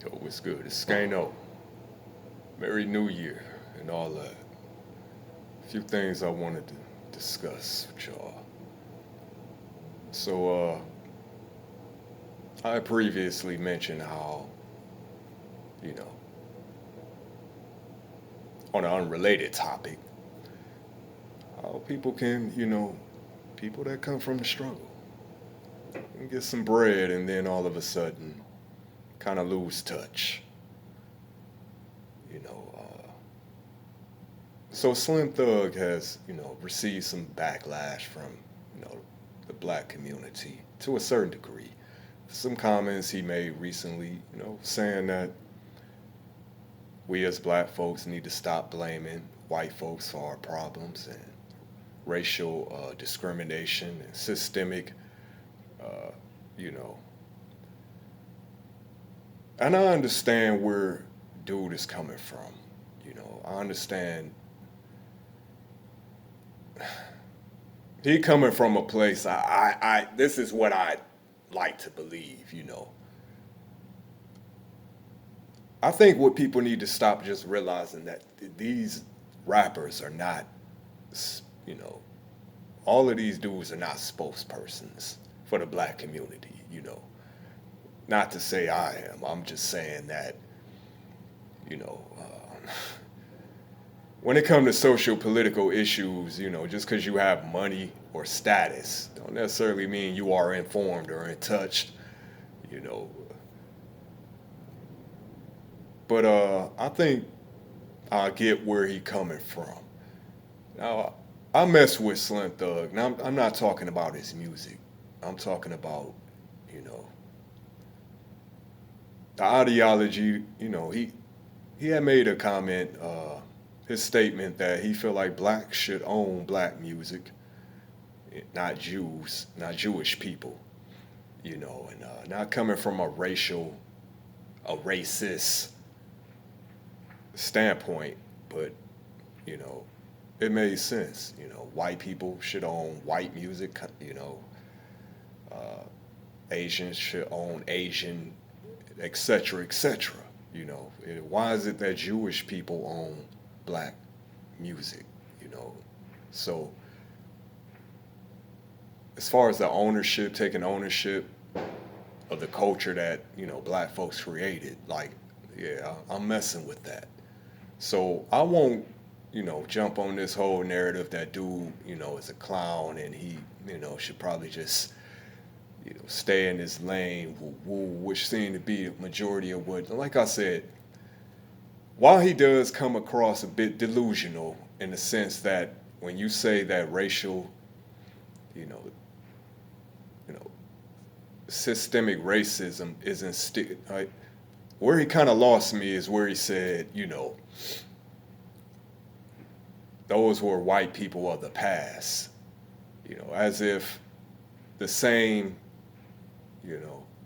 Yo, what's good? It's Skano. Merry New Year and all that. A few things I wanted to discuss with y'all. So, I previously mentioned how, you know, on an unrelated topic, how people can, people that come from the struggle and get some bread and then all of a sudden kind of lose touch. You know, so Slim Thug has, received some backlash from, the black community to a certain degree. Some comments he made recently, saying that we as black folks need to stop blaming white folks for our problems and racial discrimination and systemic, uh, you know. And I understand where dude is coming from. I understand he coming from a place. This is what I like to believe. I think what people need to stop just realizing that these rappers are not, you know, all of these dudes are not spokespersons for the black community. Not to say I am. I'm just saying that, you know, when it comes to social political issues, just because you have money or status, don't necessarily mean you are informed or in touch, you know. But I think I get where he coming from. Now, I mess with Slim Thug. Now, I'm not talking about his music. I'm talking about, you know, the ideology. He had made a comment, his statement that he felt like blacks should own black music, not Jews, not Jewish people. And not coming from a racist standpoint, but you know, it made sense. White people should own white music. Uh, Asians should own Asian, etc., etc. Why is it that Jewish people own black music? You know, so as far as the ownership, taking ownership of the culture that black folks created, like, yeah, I'm messing with that. So I won't, jump on this whole narrative that dude, is a clown and he, should probably just, stay in his lane, which seemed to be the majority of what, like I said, while he does come across a bit delusional in the sense that when you say that racial, you know, you know, systemic racism isn't like, where he kind of lost me is where he said, those were white people of the past, as if the same,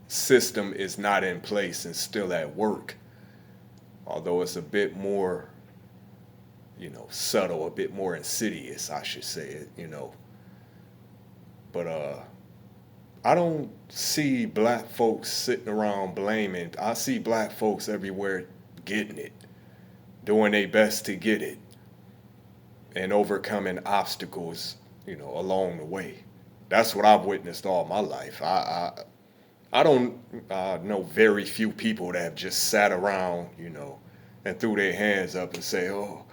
system is not in place and still at work, although it's a bit more, subtle, a bit more insidious, I should say it. But I don't see black folks sitting around blaming. I see black folks everywhere getting it, doing their best to get it, and overcoming obstacles, along the way. That's what I've witnessed all my life. I don't know very few people that have just sat around, and threw their hands up and say, "Oh,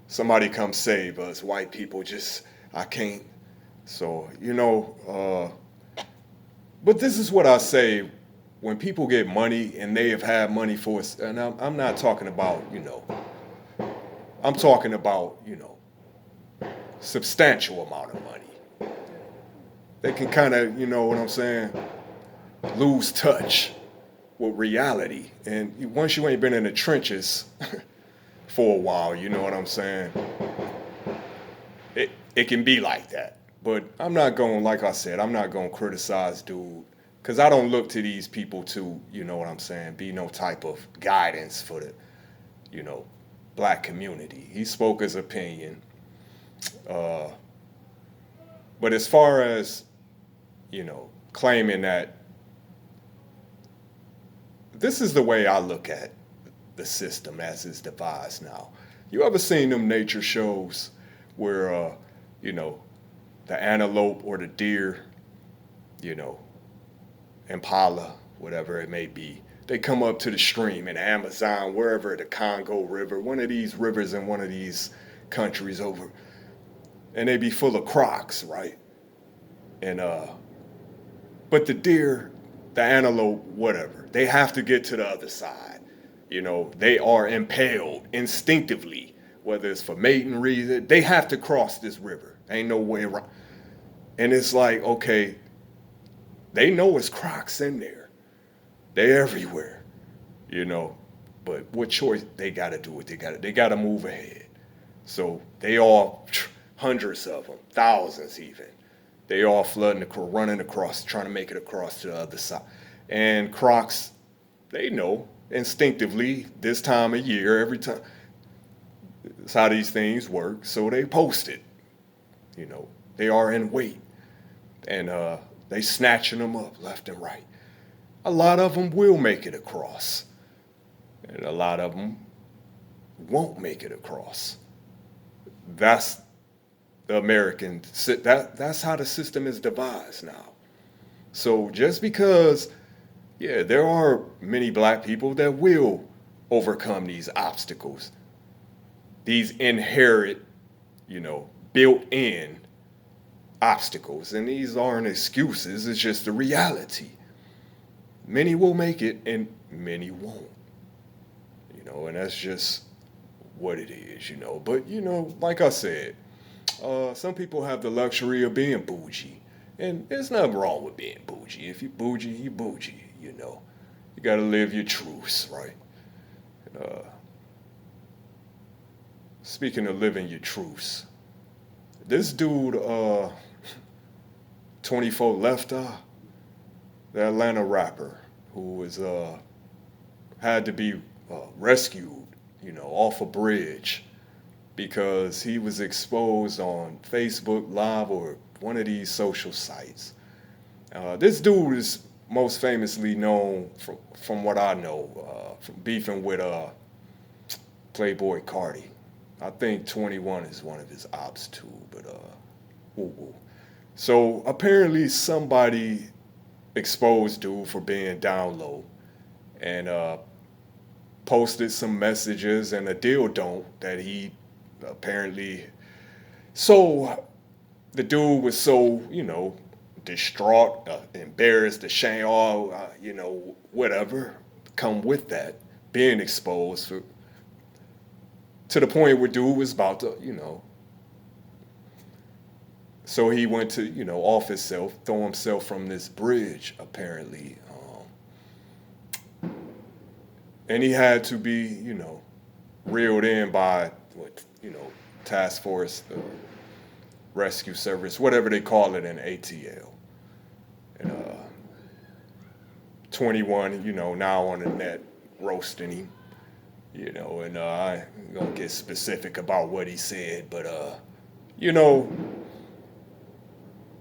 somebody come save us, white people." Just I can't. So but this is what I say: when people get money and they have had money for us, and I'm not talking about I'm talking about substantial amount of money. They can kind of what I'm saying, lose touch with reality. And once you ain't been in the trenches for a while, you know what I'm saying? It can be like that. But I'm not going, like I said, I'm not going to criticize dude because I don't look to these people to, you know what I'm saying, be no type of guidance for the, you know, black community. He spoke his opinion. Uh, but as far as, claiming that this is the way I look at the system as it's devised now. You ever seen them nature shows where, you know, the antelope or the deer, you know, impala, whatever it may be, they come up to the stream in Amazon, wherever, the Congo River, one of these rivers in one of these countries over, and they be full of crocs, right? And but the deer, the antelope, whatever, they have to get to the other side. You know, they are impelled instinctively, whether it's for mating reason, they have to cross this river. Ain't no way around. And it's like, okay, they know it's crocs in there. They're everywhere, you know. But what choice they got to do? What they got to move ahead. So they all, hundreds of them, thousands even. They all flooding, running across, trying to make it across to the other side. And crocs, they know instinctively this time of year, every time. That's how these things work. So they post it. You know, they are in wait, and they snatching them up left and right. A lot of them will make it across, and a lot of them won't make it across. That's the American. That's how the system is devised now. So just because, yeah, there are many black people that will overcome these obstacles, these inherent, you know, built-in obstacles, and these aren't excuses. It's just the reality. Many will make it, and many won't. You know, and that's just what it is. You know, but you know, like I said, some people have the luxury of being bougie, and there's nothing wrong with being bougie. If you bougie, you bougie. You know, you got to live your truths, right? And, speaking of living your truths, this dude, 24 Left Eye, the Atlanta rapper, who was had to be rescued, you know, off a bridge because he was exposed on Facebook Live or one of these social sites. This dude is most famously known from what I know, from beefing with Playboy Cardi. I think 21 is one of his ops too, but woo woo. So apparently somebody exposed dude for being down low and posted some messages and a dildo that he apparently. So the dude was so, you know, distraught, embarrassed, ashamed, you know, whatever come with that, being exposed to the point where dude was about to, you know. So he went to, you know, off himself, throw himself from this bridge, apparently. And he had to be, you know, reeled in by, what, you know, task force, rescue service, whatever they call it in ATL. And 21, you know, now on the net roasting him, you know, and I ain't gonna get specific about what he said, but, you know,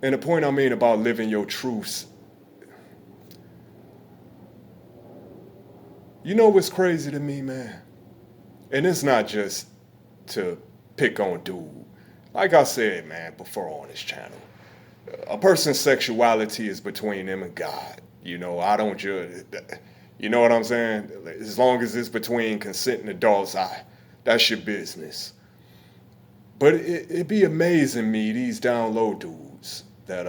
and the point I mean about living your truths, you know what's crazy to me, man? And it's not just to pick on dude. Like I said, man, before on this channel, a person's sexuality is between them and God. You know, I don't judge. You know what I'm saying? As long as it's between consenting adults, that's your business. But it be amazing me, these down low dudes that,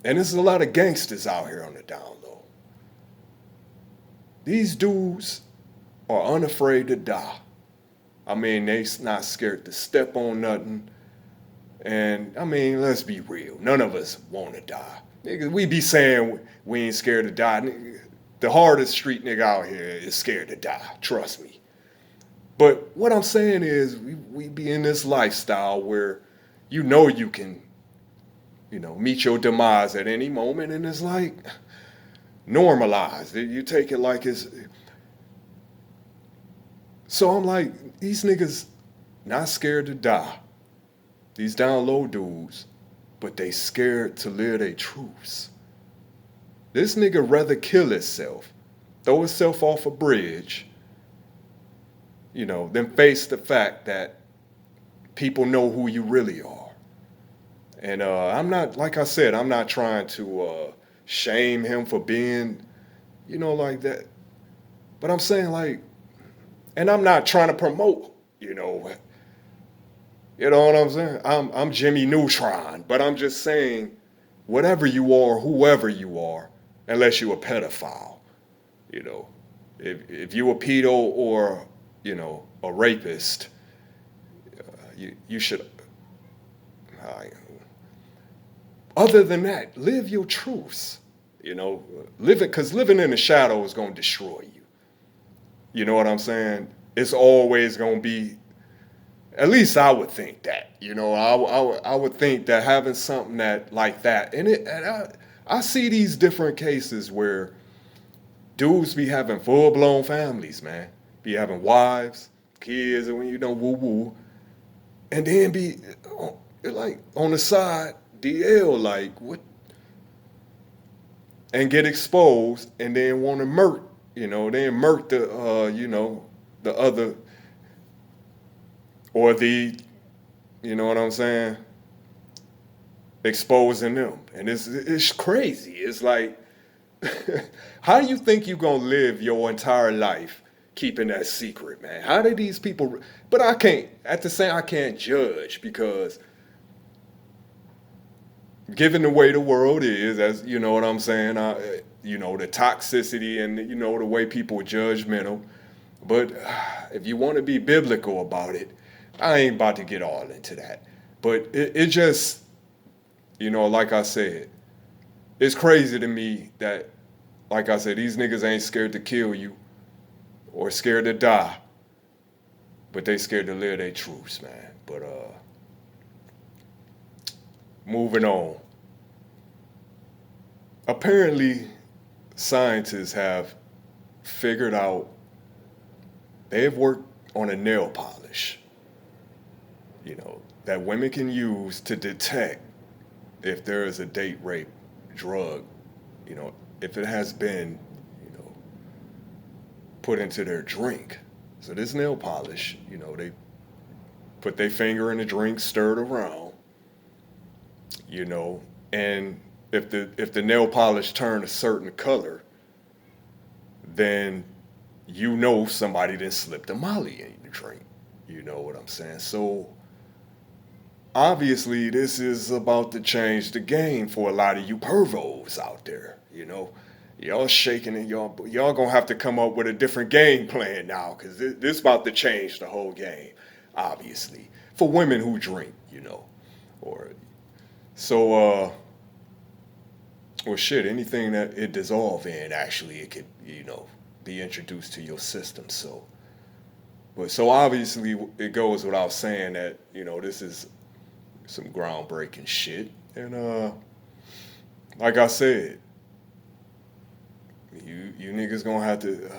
and there's a lot of gangsters out here on the down low. These dudes are unafraid to die. I mean, they not scared to step on nothing. And, I mean, let's be real. None of us want to die. Nigga, we be saying we ain't scared to die. The hardest street nigga out here is scared to die. Trust me. But what I'm saying is we be in this lifestyle where you know you can, you know, meet your demise at any moment. And it's like normalized. You take it like it's... So I'm like, these niggas not scared to die. These down low dudes, but they scared to live their truths. This nigga rather kill himself, throw himself off a bridge, than face the fact that people know who you really are. And I'm not, like I said, I'm not trying to shame him for being, like that. But I'm saying, like, and I'm not trying to promote, what I'm saying? I'm Jimmy Neutron, but I'm just saying, whatever you are, whoever you are, unless you're a pedophile, you know, if you a pedo or a rapist, you should. Uh, other than that, live your truths. Because living in the shadow is gonna destroy you. You know what I'm saying? It's always gonna be. At least I would think that. I would think that having something that like that, I see these different cases where dudes be having full blown families, man, be having wives, kids, and woo woo, and then be like on the side DL like what, and get exposed, and then want to murk, then murk the other or the, you know what I'm saying, exposing them, and it's crazy. It's like, how do you think you're gonna live your entire life keeping that secret, man? How do these people? But I can't. At the same, I can't judge because, given the way the world is, as you know what I'm saying, the toxicity and the way people are judgmental. But if you want to be biblical about it, I ain't about to get all into that. But it just, like I said, it's crazy to me that, like I said, these niggas ain't scared to kill you or scared to die, but they scared to live their truths, man. But moving on. Apparently, scientists have figured out, they've worked on a nail polish, that women can use to detect if there is a date rape drug, if it has been, put into their drink. So this nail polish, they put their finger in the drink, stir it around, and if the nail polish turned a certain color, then somebody done slipped a Molly in the drink. You know what I'm saying? So obviously this is about to change the game for a lot of you pervos out there. Y'all shaking, and y'all gonna have to come up with a different game plan now, because this about to change the whole game, obviously, for women who drink, or so. Well, shit, anything that it dissolve in, actually, it could, be introduced to your system. So obviously it goes without saying that, this is some groundbreaking shit. And like I said, you niggas gonna have to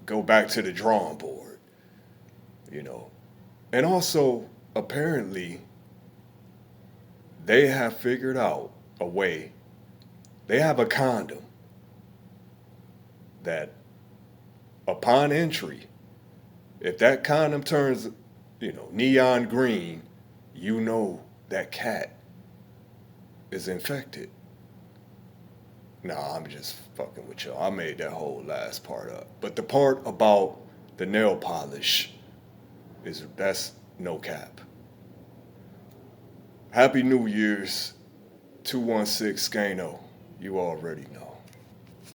go back to the drawing board, And also, apparently, they have figured out a way. They have a condom that, upon entry, if that condom turns, neon green, that cat is infected. Nah, I'm just fucking with y'all. I made that whole last part up. But the part about the nail polish that's no cap. Happy New Year's, 216 Skano. You already know.